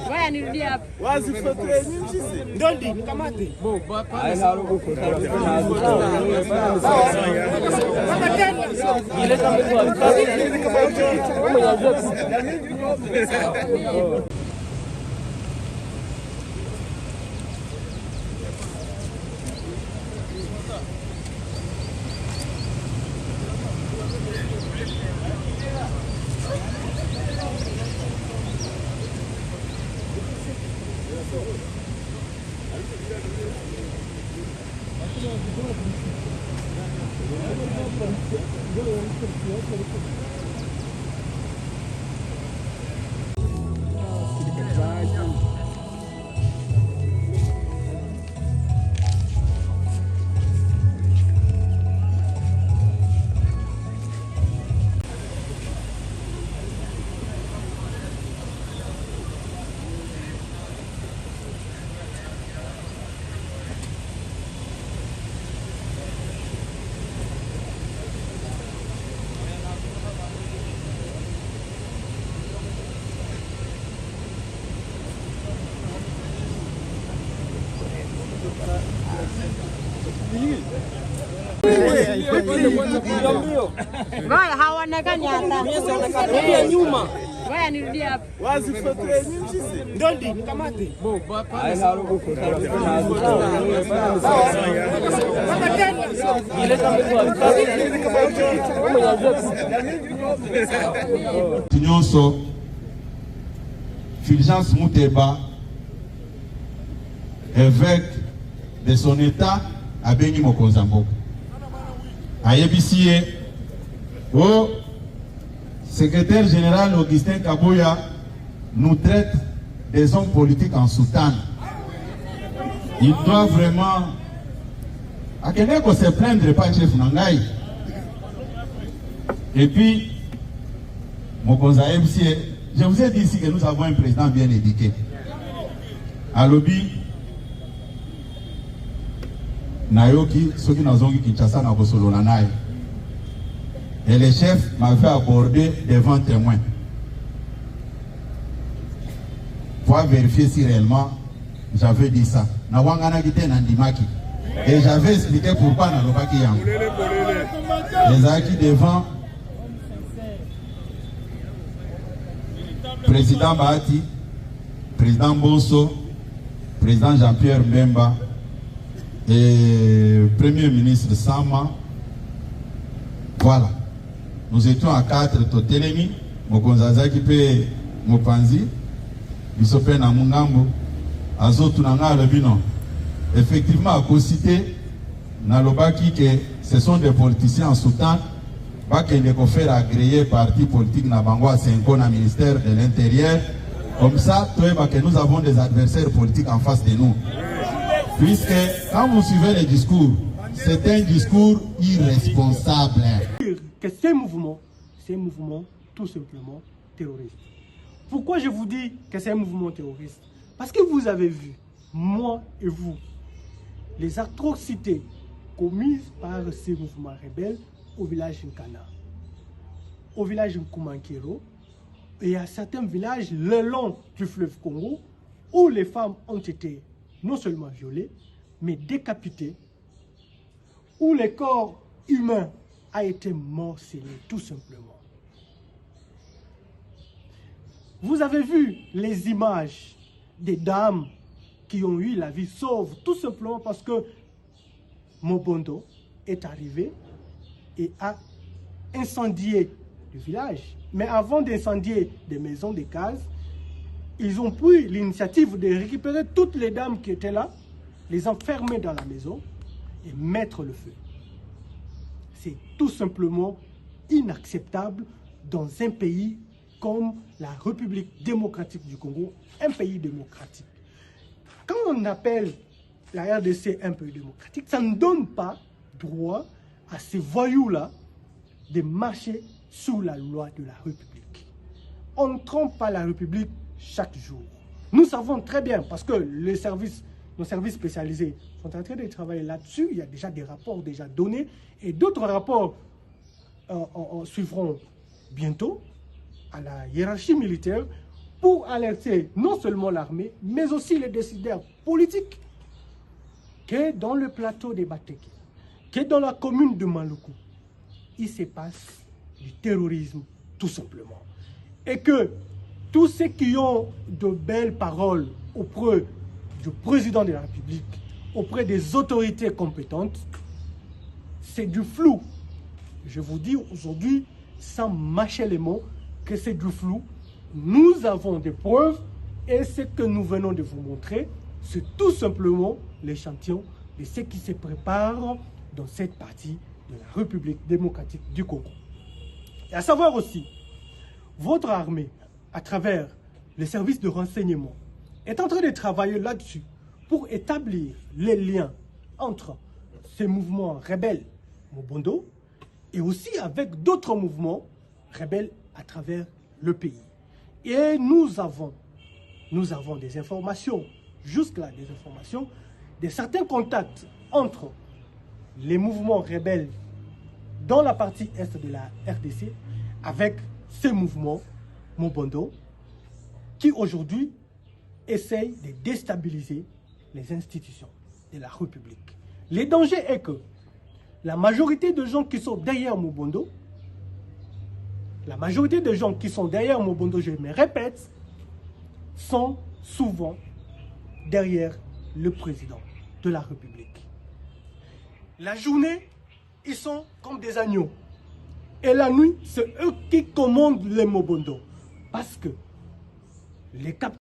Ngoja nirudie hapa. Wazi fotoe nyingi ndondi kamate. Ile kama Ngoja haonekani hata. Ndio nyuma. Ngoja nirudie hapa. Wazi fotoe nyingi ndondi kamate. Ile kama Nyonso Fulgence Muteba, évêque de son état à Beni Mokonzambo. Ayebisiye au secrétaire général Augustin Kaboya nous traite des hommes politiques en soutane. Il doit vraiment à quelqu'un qu'on se plaindre pas chef Nangaï. Et puis Mokonza Ayebisiye, je vous ai dit ici que nous avons un président bien éduqué. À lobby Nayoki, ceux qui n'ont Kinshasa na Bosolo Nanaï. Et le chef m'avait abordé devant témoin pour vérifier si réellement j'avais dit ça. Et j'avais expliqué pourquoi na lobaki yango. Les acquis devant président Bahati, président Bosso, président Jean-Pierre Mbemba et premier ministre Sama. Voilà. Nous étions à 4 Totelemi, Mokonzazaki pe Mopanzi, Bisope na Mungambo, Azotu Nanga Lebino. Effectivement, à cité, Nalobaki que ce sont des politiciens en soutane, pas qu'ils ne confèrent agréer parti politique na Bangwa 5 ans au ministère de l'Intérieur. Comme ça, que nous avons des adversaires politiques en face de nous. Puisque quand vous suivez les discours, c'est un discours irresponsable. Que c'est un mouvement tout simplement terroriste. Pourquoi je vous dis que c'est un mouvement terroriste? Parce que vous avez vu, moi et vous, les atrocités commises par ces mouvements rebelles au village Nkana, au village Nkumankero et à certains villages le long du fleuve Congo où les femmes ont été non seulement violées, mais décapitées, où les corps humains a été morcelé, tout simplement. Vous avez vu les images des dames qui ont eu la vie sauve, tout simplement parce que Mobondo est arrivé et a incendié le village. Mais avant d'incendier des maisons, des cases, ils ont pris l'initiative de récupérer toutes les dames qui étaient là, les enfermer dans la maison et mettre le feu. C'est tout simplement inacceptable dans un pays comme la République démocratique du Congo, un pays démocratique. Quand on appelle la RDC un pays démocratique, ça ne donne pas droit à ces voyous-là de marcher sous la loi de la République. On ne trompe pas la République chaque jour. Nous savons très bien, parce que nos services spécialisés sont en train de travailler là-dessus. Il y a déjà des rapports déjà donnés et d'autres rapports suivront bientôt à la hiérarchie militaire pour alerter non seulement l'armée, mais aussi les décideurs politiques, que dans le plateau des Bateke, que dans la commune de Maluku, il se passe du terrorisme tout simplement. Et que tous ceux qui ont de belles paroles auprès du président de la République, auprès des autorités compétentes, c'est du flou. Je vous dis aujourd'hui, sans mâcher les mots, que c'est du flou. Nous avons des preuves et ce que nous venons de vous montrer, c'est tout simplement l'échantillon de ce qui se prépare dans cette partie de la République démocratique du Congo. Et à savoir aussi, votre armée, à travers les services de renseignement, est en train de travailler là-dessus pour établir les liens entre ces mouvements rebelles Mobondo et aussi avec d'autres mouvements rebelles à travers le pays. Et nous avons des informations, jusque-là des informations, de certains contacts entre les mouvements rebelles dans la partie est de la RDC avec ces mouvements Mobondo qui aujourd'hui essayent de déstabiliser les institutions de la République. Le danger est que la majorité de gens qui sont derrière Mobondo, je me répète, sont souvent derrière le président de la République. La journée, ils sont comme des agneaux. Et la nuit, c'est eux qui commandent les Mobondo. Parce que les capteurs